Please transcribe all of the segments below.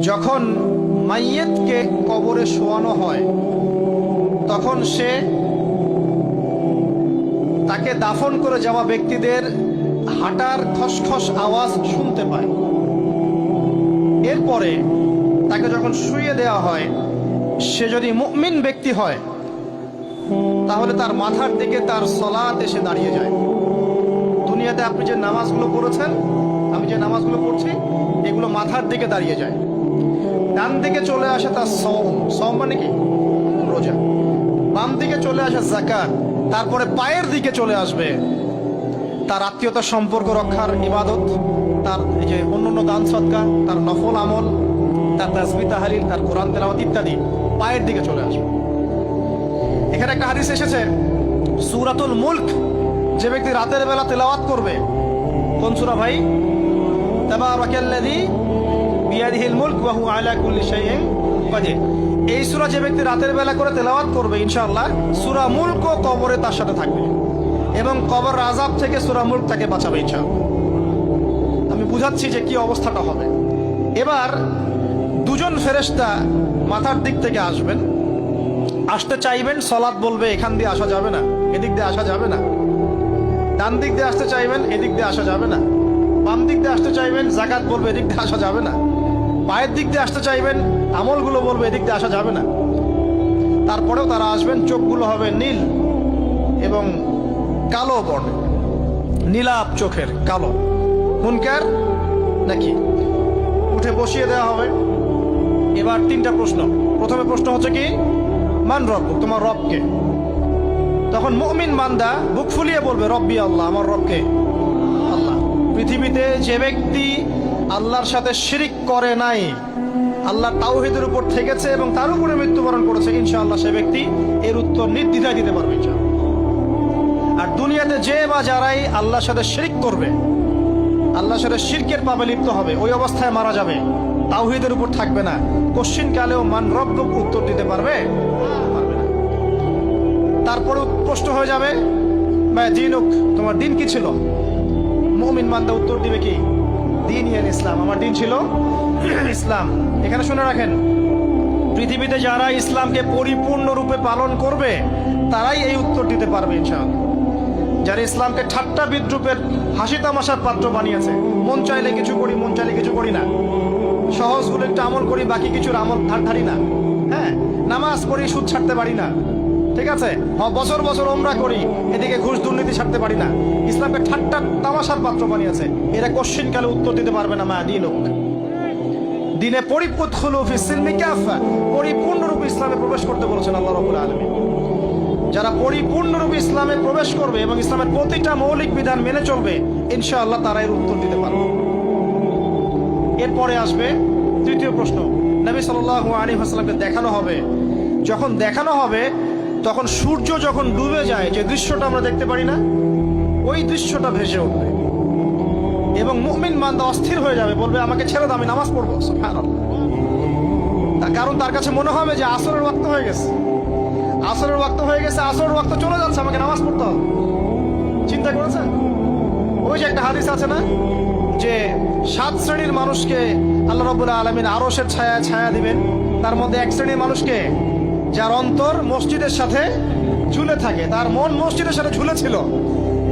যখন মাইয়েতকে কবরে শোয়ানো হয় তখন সে তাকে দাফন করে যাওয়া ব্যক্তিদের হাঁটার খসখস আওয়াজ শুনতে পায়। এরপরে তাকে যখন শুইয়ে দেওয়া হয়, সে যদি মুমিন ব্যক্তি হয় তাহলে তার মাথার দিকে তার সলাত এসে দাঁড়িয়ে যায়। দুনিয়াতে আপনি যে নামাজগুলো পড়েছেন, আমি যে নামাজগুলো পড়ছি, এগুলো মাথার দিকে দাঁড়িয়ে যায়। ডান দিকে চলে আসে তার সওম মানে কি? রোজা। বাম দিকে চলে আসে যাকাত। তারপরে পায়ের দিকে চলে আসবে তার আত্মীয়তার সম্পর্ক রক্ষার ইবাদত, তার এই যে অন্যান্য দান সদকা, তার নফল আমল, তার তাসবিহ তাহলিল, তার কোরআন তেলাওয়াত ইত্যাদি পায়ের দিকে চলে আসবে। এখানে একটা হাদিস এসেছে, সূরাতুল মুলক যে ব্যক্তি রাতের বেলা তেলাওয়াত করবে, কোন সূরা ভাই? তাবারাকাল্লাযী বিয়াদিহিল মুলক ওয়া হুয়া আলা কুল্লি শাইইন কাদির। এই সূরা যে ব্যক্তি রাতের বেলা করে তেলাওয়াত করবে, ইনশাআল্লাহ সূরা মুলক কবরে তার সাথে থাকবে এবং কবর আযাব থেকে সূরা মুলক তাকে বাঁচাবে ইনশাআল্লাহ। আমি বুঝাচ্ছি যে কি অবস্থাটা হবে। এবার দুজন ফেরেশতা মাথার দিক থেকে আসবেন, আসতে চাইবেন, সালাত বলবে এখান দিয়ে আসা যাবে না, এদিক দিয়ে আসা যাবে না। ডান দিক দিয়ে আসতে চাইবেন, এদিক দিয়ে আসা যাবে না। বাম দিক দিয়ে আসতে চাইবেন, যাকাত বলবে এদিক দিয়ে আসা যাবে না। পায়ের দিক দিয়ে আসতে চাইবেন, আমলগুলো বলবে এদিক দিয়ে আসা যাবে না। তারপরেও তারা আসবেন, চোখগুলো হবে নীল এবং কালো বর্ণের, নীলাপ চোখের, কালো। মুনকার নাকি? উঠে বসিয়ে দেওয়া হবে। এবার তিনটা প্রশ্ন। প্রথমে প্রশ্ন হচ্ছে কি, মান রব্বুক, তোমার রবকে? তখন মুমিন বান্দা বুক ফুলিয়ে বলবে রব্বি আল্লাহ, আমার রবকে আল্লাহ। পৃথিবীতে যে ব্যক্তি আল্লাহর সাথে শিরিক করে নাই, আল্লাহ তাওহীদের উপর থেকেছে এবং তার উপরে মৃত্যুবরণ করেছে, ইনশাআল্লাহ সে ব্যক্তি এর উত্তর নির্দ্বিধায় দিতে পারবে ইনশাআল্লাহ। আর দুনিয়াতে যে বা যারাই আল্লাহর সাথে শিরিক করবে, আল্লাহর সাথে শিরকের পাপে লিপ্ত হবে, ওই অবস্থায় মারা যাবে, তাওহীদের উপর থাকবে না, কোশ্চিন কালেও মান রব্বুক উত্তর দিতে পারবে না। তারপরে প্রশ্ন হয়ে যাবে মা দীনুক, তোমার দিন কি ছিল? মুমিন বান্দা উত্তর দিবে কি? দীনি আল ইসলাম, আমার দিন ছিল ইসলাম। এখানে শুনে রাখেন, পৃথিবীতে যারা ইসলামকে পরিপূর্ণরূপে পালন করবে তারাই এই উত্তর দিতে পারবে ইনশাআল্লাহ। যারা ইসলামকে ঠাট্টা বিদ্রুপের হাসি তামাশার পাত্র বানিয়েছে, মন চাইলে কিছু করি, মন চাইলে কিছু করি না, সহজগুলো একটু আমল করি, বাকি কিছুর আমল ধারি না, হ্যাঁ, নামাজ পড়ি, সুদ ছাড়তে পারি না, ঠিক আছে, বছর বছর ওমরা করি, এদিকে ঘুষ দুর্নীতি ছাড়তে পারি না, ইসলামকে ঠাট্টা তামাশার পাত্র বানিয়েছে, এরা কোশ্চিন কালে উত্তর দিতে পারবে না মা দীনুক। দিনে পরিপূর্ণরূপে ইসলামে প্রবেশ করতে বলেছেন আল্লাহ রাব্বুল আলামিন। যারা পরিপূর্ণরূপে ইসলামে প্রবেশ করবে এবং ইসলামের প্রতিটা মৌলিক বিধান মেনে চলবে, ইনশাআল্লাহ তারা এর উত্তর দিতে পারবে। এরপরে আসবে তৃতীয় প্রশ্ন। নবী সাল্লাল্লাহু আলাইহি ওয়াসাল্লামকে দেখানো হবে। যখন দেখানো হবে তখন সূর্য যখন ডুবে যায়, যে দৃশ্যটা আমরা দেখতে পারি না, ওই দৃশ্যটা ভেসে উঠবে এবং মুমিন বান্দা অস্থির হয়ে যাবে, বলবে আমাকে ছেড়ে দাও, আমি নামাজ পড়বো। সুবহানাল্লাহ। তার কারণ তার কাছে মনে হবে যে আসরের ওয়াক্ত হয়ে গেছে, আসরের ওয়াক্ত হয়ে গেছে, আসরের ওয়াক্ত চলে যাচ্ছে, আমাকে নামাজ পড়তে হবে। চিন্তা করেছেন? ওই যে একটা হাদিস আছে না, যে 7 শ্রেণীর মানুষকে আল্লাহ রাব্বুল আলামিন আরশের ছায়া দিবেন। তার মধ্যে এক শ্রেণীর মানুষকে, যার অন্তর মসজিদের সাথে ঝুলে থাকে, তার মন মসজিদের সাথে ঝুলে ছিল,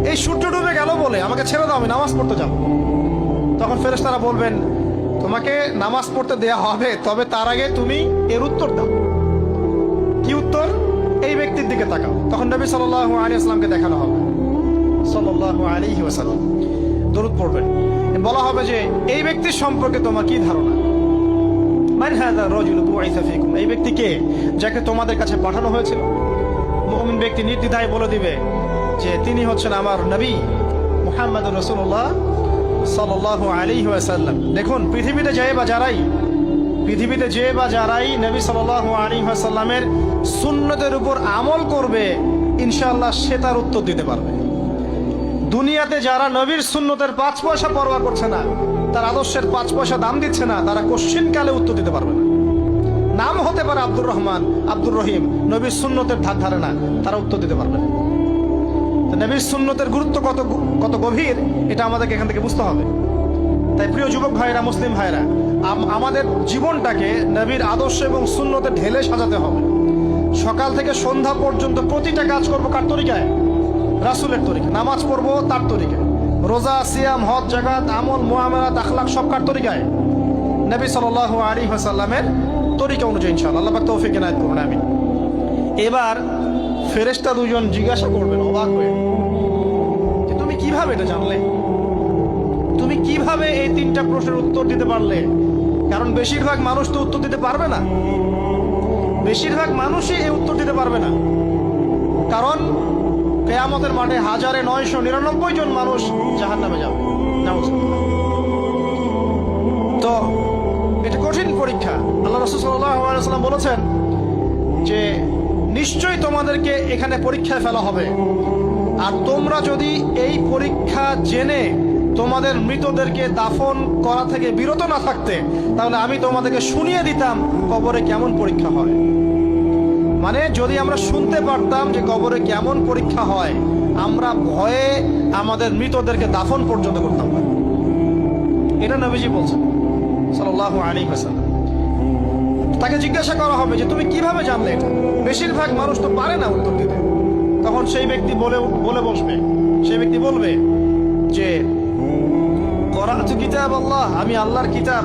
এই সূর্য ডুবে গেল বলে আমাকে ছেড়ে দাও, আমি নামাজ পড়তে যাব। তখন ফেরেশতারা বলবেন তোমাকে নামাজ পড়তে দেয়া হবে, তবে তার আগে তুমি এর উত্তর দাও। কি উত্তর? এই ব্যক্তির দিকে তাকাও। তখন নবী সাল্লাল্লাহু আলাইহি ওয়াসাল্লামকে দেখানো হবে, সাল্লাল্লাহু আলাইহি ওয়াসাল্লাম দরুদ পড়বেন। বলা হবে যে এই ব্যক্তির সম্পর্কে তোমার কি ধারণা? মান হাযা রাজুলু বুইসা ফীকুম, এই ব্যক্তি কে, যাকে তোমাদের কাছে পাঠানো হয়েছিল? মুমিন ব্যক্তি নির্দ্বিধায় বলে দিবে যে তিনি হচ্ছেন আমার নবী মুহাম্মদুর রাসূলুল্লাহ সাল্লাল্লাহু আলাইহি ওয়াসাল্লাম। দেখুন, পৃথিবীতে যে বা যারাই নবী সাল্লাল্লাহু আলাইহি ওয়াসাল্লামের সুন্নতের উপর আমল করবে, ইনশাআল্লাহ সে তার উত্তর দিতে পারবে। দুনিয়াতে যারা নবীর সুন্নতের 5 পয়সা পরোয়া করছে না, তার আদর্শের 5 পয়সা দাম দিচ্ছে না, তারা কোশ্চিন কালে উত্তর দিতে পারবে না। নাম হতে পারে আব্দুর রহমান, আব্দুর রহিম, নবীর সুন্নতের ধার ধারে না, তারা উত্তর দিতে পারবে না। নবীর সুন্নতের গুরুত্ব কত গভীর, এটা আমাদেরকে এখান থেকে বুঝতে হবে। তাই প্রিয় যুবক ভাইরা, মুসলিম ভাইরা, আমাদের জীবনটাকে নবীর আদর্শ এবং সুন্নতে ঢেলে সাজাতে হবে। সকাল থেকে সন্ধ্যা পর্যন্ত প্রতিটা কাজ করবো কার তরিকায়? রাসূলের তরিকা। নামাজ পড়বো তার তরিকায়, রোজা, সিয়াম, হজ, জাকাত, আমল, মুআমালাত, আখলাক সব কার তরিকায়? নবী সাল্লাল্লাহু আলাইহি ওয়াসাল্লামের তরিকা অনুযায়ী ইনশাআল্লাহ। আল্লাহ পাক তৌফিক এনায়েত করুন, আমিন। এবার ফেরেশতা দুজন জিজ্ঞাসা করবেন অবাক হয়ে, যে তুমি কিভাবে এটা জানলে? তুমি কিভাবে এই তিনটা প্রশ্নের উত্তর দিতে পারলে? কারণ বেশিরভাগ মানুষ তো উত্তর দিতে পারবে না, বেশিরভাগ মানুষই এই উত্তর দিতে পারবে না। কারণ কিয়ামতের মাঠে 1999 জন মানুষ জাহান্নামে যাবে। নাউজুবিল্লাহ। তো এটা কঠিন পরীক্ষা। আল্লাহ রাসূল সাল্লাল্লাহু আলাইহি ওয়াসাল্লাম বলেছেন যে নিশ্চয়ই তোমাদেরকে এখানে পরীক্ষায় ফেলা হবে, আর তোমরা যদি এই পরীক্ষা জেনে তোমাদের মৃতদেরকে দাফন করা থেকে বিরত না থাকতে, তাহলে আমি তোমাদেরকে শুনিয়ে দিতাম কবরে কেমন পরীক্ষা হয়। মানে যদি আমরা শুনতে পারতাম যে কবরে কেমন পরীক্ষা হয়, আমরা ভয়ে আমাদের মৃতদেরকে দাফন পর্যন্ত করতাম না। এটা নবীজি বলছেন সাল্লাল্লাহু আলাইহি ওয়াসাল্লাম। তাকে জিজ্ঞাসা করা হবে যে তুমি কিভাবে জানলে এটা? বেশিরভাগ মানুষ তো পারে না উত্তর দিতে। তখন সেই ব্যক্তি বলে বসবে, সেই ব্যক্তি বলবে যে করাতু কিতাব আল্লাহ, আমি আল্লাহর কিতাব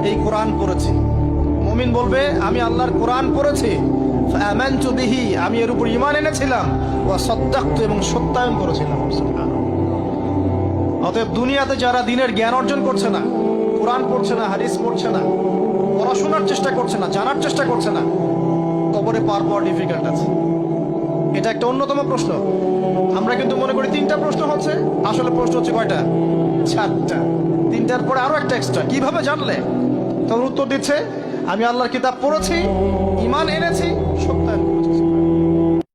এই কোরআন পড়েছি। মুমিন বলবে আমি আল্লাহর কোরআন পড়েছি, ফাআমানতু বিহি, আমি এর উপর ঈমান এনেছিলাম, ওয়া সাদ্দাকতু, এবং সত্যায়ন করেছিলাম। সুবহানাল্লাহ। অতএব দুনিয়াতে যারা দ্বীনের জ্ঞান অর্জন করছে না, কোরআন পড়ছে না, হাদিস পড়ছে না, পড়াশোনার চেষ্টা করছে না, জানার চেষ্টা করছে না, কবরে পার পাওয়া ডিফিকাল্ট আছে। এটা একটা অন্যতম প্রশ্ন। আমরা কিন্তু মনে করি তিনটা প্রশ্ন হচ্ছে, আসলে প্রশ্ন হচ্ছে কয়টা? 4টা। তিনটার পরে আরো একটা এক্সট্রা। কিভাবে জানলে? তখন উত্তর দিচ্ছে আমি আল্লাহর কিতাব পড়েছি, ঈমান এনেছি,